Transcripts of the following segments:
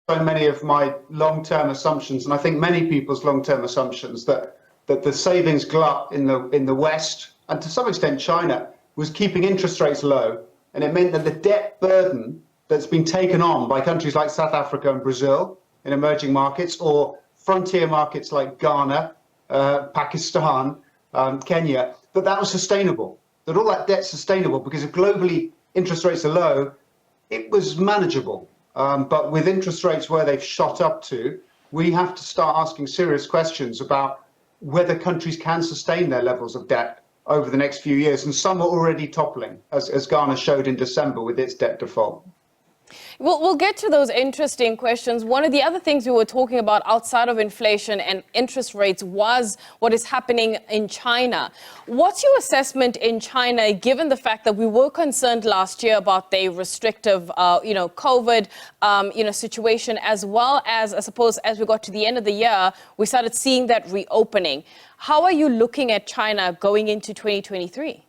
so many of my long-term assumptions, and I think many people's long-term assumptions, that the savings glut in the West, and to some extent China, was keeping interest rates low, and it meant that the debt burden that's been taken on by countries like South Africa and Brazil in emerging markets, or frontier markets like Ghana, Pakistan, Kenya, that was sustainable, that all that debt's sustainable, because if globally interest rates are low, it was manageable. But with interest rates where they've shot up to, we have to start asking serious questions about whether countries can sustain their levels of debt over the next few years. And some are already toppling, as Ghana showed in December with its debt default. We'll get to those interesting questions. One of the other things we were talking about outside of inflation and interest rates was what is happening in China. What's your assessment in China, given the fact that we were concerned last year about the restrictive, COVID, situation, as well as, I suppose, as we got to the end of the year, we started seeing that reopening. How are you looking at China going into 2023?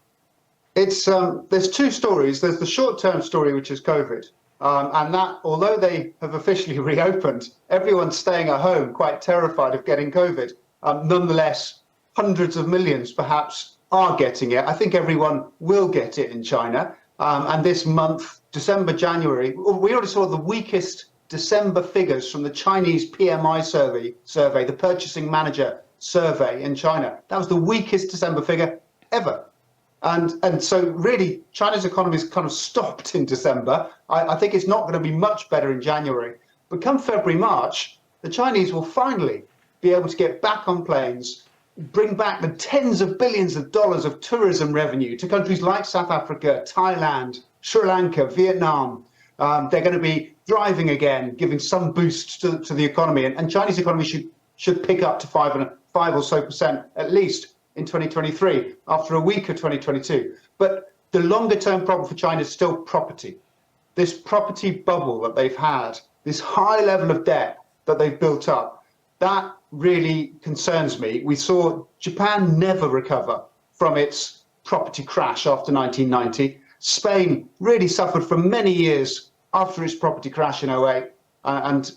There's two stories. There's the short-term story, which is COVID. And that, although they have officially reopened, everyone's staying at home quite terrified of getting COVID. Nonetheless, hundreds of millions perhaps are getting it. I think everyone will get it in China. And this month, December, January, we already saw the weakest December figures from the Chinese PMI survey, the Purchasing Manager Survey in China. That was the weakest December figure ever. And so really, China's economy is kind of stopped in December. I think it's not going to be much better in January. But come February, March, the Chinese will finally be able to get back on planes, bring back the tens of billions of dollars of tourism revenue to countries like South Africa, Thailand, Sri Lanka, Vietnam. They're going to be thriving again, giving some boost to the economy. And Chinese economy should pick up to 5% or so at least in 2023, after a weaker 2022. But the longer term problem for China is still property. This property bubble that they've had, this high level of debt that they've built up, that really concerns me. We saw Japan never recover from its property crash after 1990. Spain really suffered for many years after its property crash in 2008. And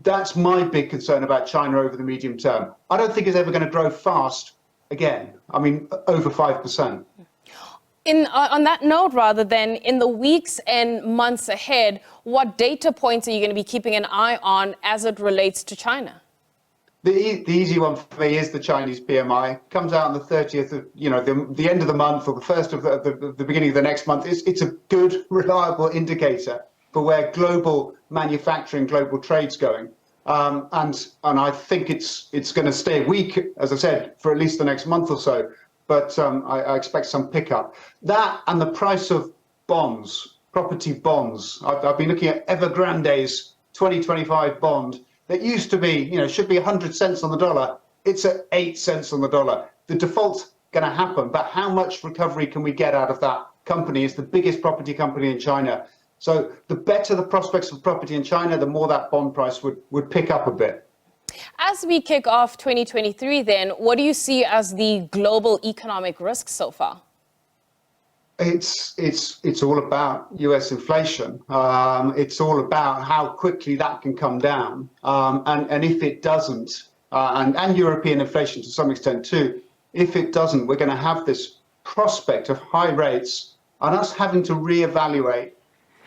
that's my big concern about China over the medium term. I don't think it's ever going to grow fast again. I mean, over 5%. On that note, rather than in the weeks and months ahead, what data points are you going to be keeping an eye on as it relates to China? The easy one for me is the Chinese PMI. Comes out on the 30th of, the end of the month or the first of the beginning of the next month. It's a good, reliable indicator for where global manufacturing, global trade's going. And I think it's going to stay weak, as I said, for at least the next month or so. But I expect some pickup. That and the price of bonds, property bonds. I've been looking at Evergrande's 2025 bond that used to be, should be 100 cents on the dollar. It's at 8 cents on the dollar. The default's going to happen. But how much recovery can we get out of that company? It's the biggest property company in China. So the better the prospects of property in China, the more that bond price would pick up a bit. As we kick off 2023, then, what do you see as the global economic risks so far? It's all about US inflation. It's all about how quickly that can come down. And if it doesn't, and European inflation to some extent too, if it doesn't, we're going to have this prospect of high rates and us having to reevaluate.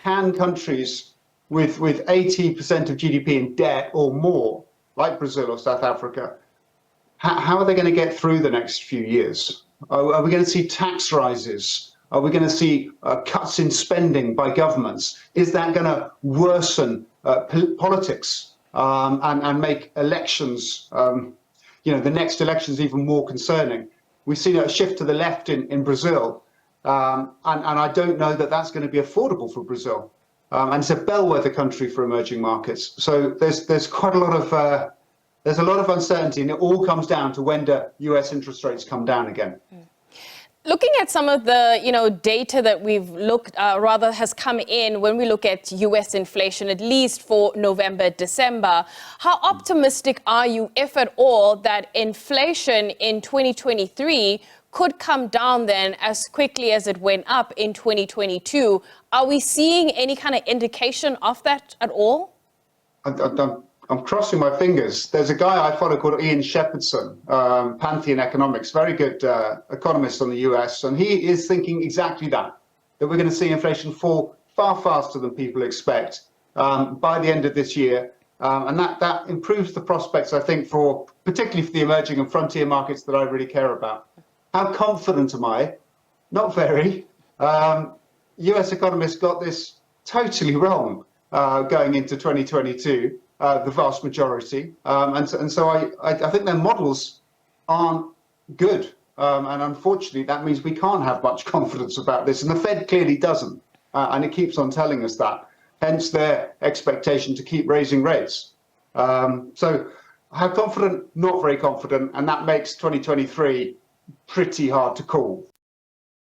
Can countries with 80% of GDP in debt or more, like Brazil or South Africa, how are they going to get through the next few years? Are we going to see tax rises? Are we going to see cuts in spending by governments? Is that going to worsen politics and make elections, the next elections even more concerning? We've seen a shift to the left in Brazil. And I don't know that that's going to be affordable for Brazil. And it's a bellwether country for emerging markets. So there's quite a lot of uncertainty, and it all comes down to when do US interest rates come down again. Looking at some of the data that we've has come in when we look at US inflation, at least for November, December, how optimistic are you, if at all, that inflation in 2023 could come down then as quickly as it went up in 2022? Are we seeing any kind of indication of that at all? I'm crossing my fingers. There's a guy I follow called Ian Shepherdson, Pantheon Economics, very good economist on the US, and he is thinking exactly that we're going to see inflation fall far faster than people expect by the end of this year. And that improves the prospects, I think, particularly for the emerging and frontier markets that I really care about. How confident am I? Not very. US economists got this totally wrong going into 2022, the vast majority. And so I think their models aren't good. And unfortunately, that means we can't have much confidence about this. And the Fed clearly doesn't. And it keeps on telling us that. Hence their expectation to keep raising rates. So how confident? Not very confident. And that makes 2023 pretty hard to call.